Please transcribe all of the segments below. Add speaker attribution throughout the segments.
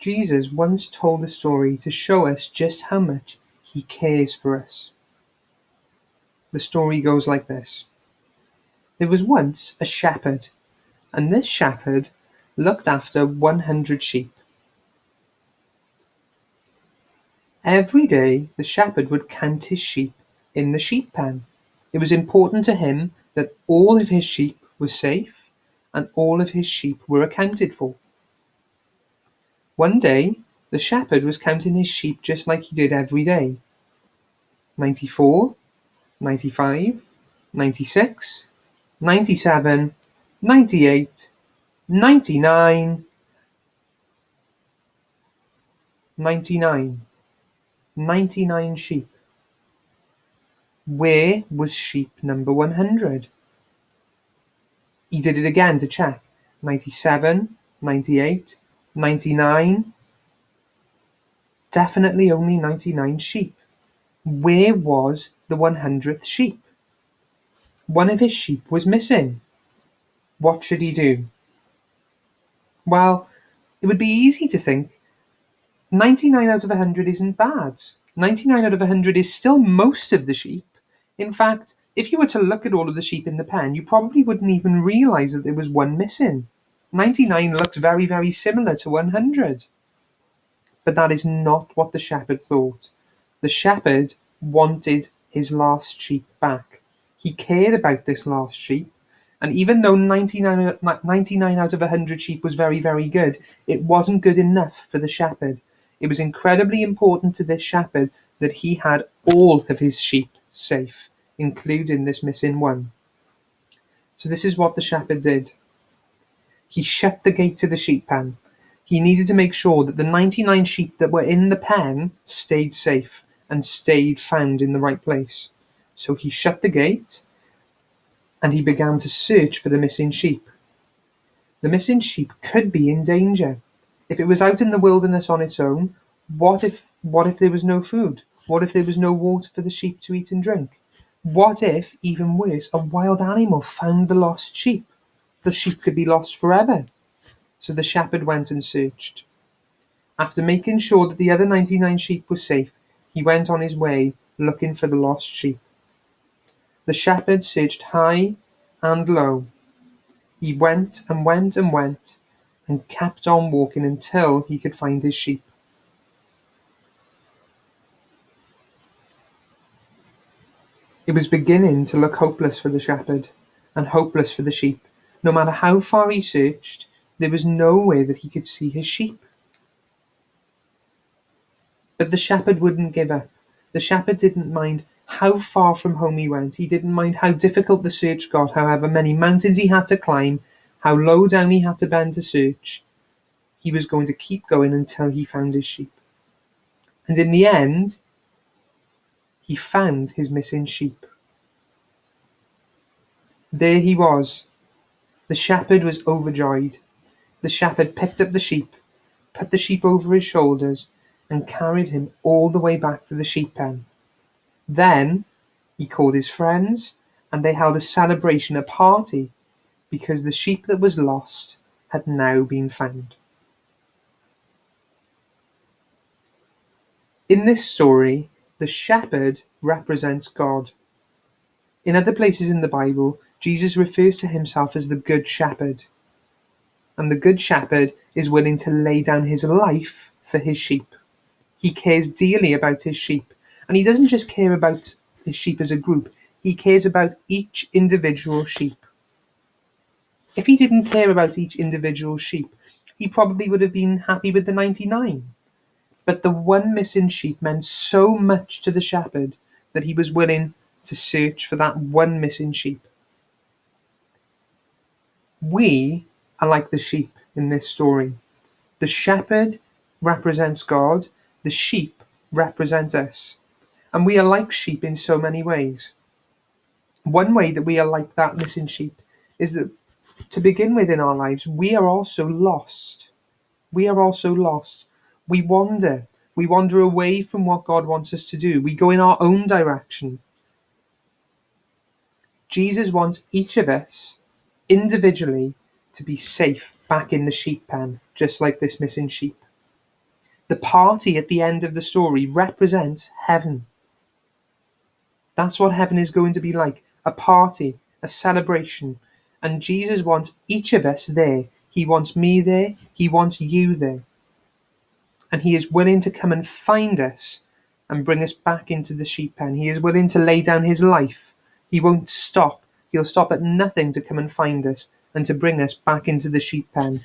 Speaker 1: Jesus once told a story to show us just how much he cares for us. The story goes like this. There was once a shepherd, and this shepherd looked after 100 sheep. Every day, the shepherd would count his sheep in the sheep pen. It was important to him that all of his sheep were safe and all of his sheep were accounted for. One day, the shepherd was counting his sheep just like he did every day. 94, 95, 96, 97, 98, 99, 99. 99 sheep. Where was sheep number 100? He did it again to check. 97, 98, 99. Definitely only 99 sheep. Where was the 100th sheep? One of his sheep was missing. What should he do? Well, it would be easy to think 99 out of 100 isn't bad. 99 out of 100 is still most of the sheep. In fact, if you were to look at all of the sheep in the pen, you probably wouldn't even realise that there was one missing. 99 looks very, very similar to 100. But that is not what the shepherd thought. The shepherd wanted his last sheep back. He cared about this last sheep. And even though 99 out of 100 sheep was very, very good, it wasn't good enough for the shepherd. It was incredibly important to this shepherd that he had all of his sheep safe, including this missing one. So this is what the shepherd did. He shut the gate to the sheep pen. He needed to make sure that the 99 sheep that were in the pen stayed safe and stayed found in the right place. So he shut the gate and he began to search for the missing sheep. The missing sheep could be in danger. If it was out in the wilderness on its own, what if there was no food? What if there was no water for the sheep to eat and drink? What if, even worse, a wild animal found the lost sheep? The sheep could be lost forever. So the shepherd went and searched. After making sure that the other 99 sheep were safe, he went on his way looking for the lost sheep. The shepherd searched high and low. He went and went and went and kept on walking until he could find his sheep. It was beginning to look hopeless for the shepherd and hopeless for the sheep. No matter how far he searched, there was no way that he could see his sheep. But the shepherd wouldn't give up. The shepherd didn't mind how far from home he went. He didn't mind how difficult the search got, however many mountains he had to climb, how low down he had to bend to search. He was going to keep going until he found his sheep. And in the end, he found his missing sheep. There he was. The shepherd was overjoyed. The shepherd picked up the sheep, put the sheep over his shoulders, and carried him all the way back to the sheep pen. Then he called his friends, and they held a celebration, a party, because the sheep that was lost had now been found. In this story, the shepherd represents God. In other places in the Bible, Jesus refers to himself as the Good Shepherd. And the Good Shepherd is willing to lay down his life for his sheep. He cares dearly about his sheep. And he doesn't just care about his sheep as a group, he cares about each individual sheep. If he didn't care about each individual sheep, he probably would have been happy with the 99. But the one missing sheep meant so much to the shepherd that he was willing to search for that one missing sheep. We are like the sheep in this story. The shepherd represents God, the sheep represent us. And we are like sheep in so many ways. One way that we are like that missing sheep is that, to begin with in our lives, we are also lost. We are also lost. We wander. We wander away from what God wants us to do. We go in our own direction. Jesus wants each of us, individually, to be safe back in the sheep pen, just like this missing sheep. The party at the end of the story represents heaven. That's what heaven is going to be like, a party, a celebration. And Jesus wants each of us there. He wants me there. He wants you there. And he is willing to come and find us and bring us back into the sheep pen. He is willing to lay down his life. He won't stop. He'll stop at nothing to come and find us and to bring us back into the sheep pen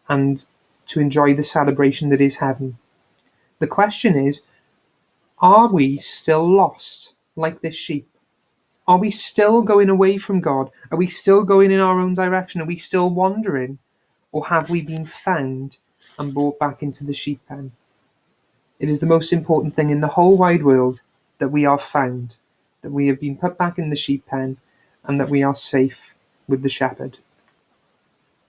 Speaker 1: and to enjoy the celebration that is heaven. The question is, are we still lost like this sheep? Are we still going away from God? Are we still going in our own direction? Are we still wandering? Or have we been found and brought back into the sheep pen? It is the most important thing in the whole wide world that we are found, that we have been put back in the sheep pen, and that we are safe with the shepherd.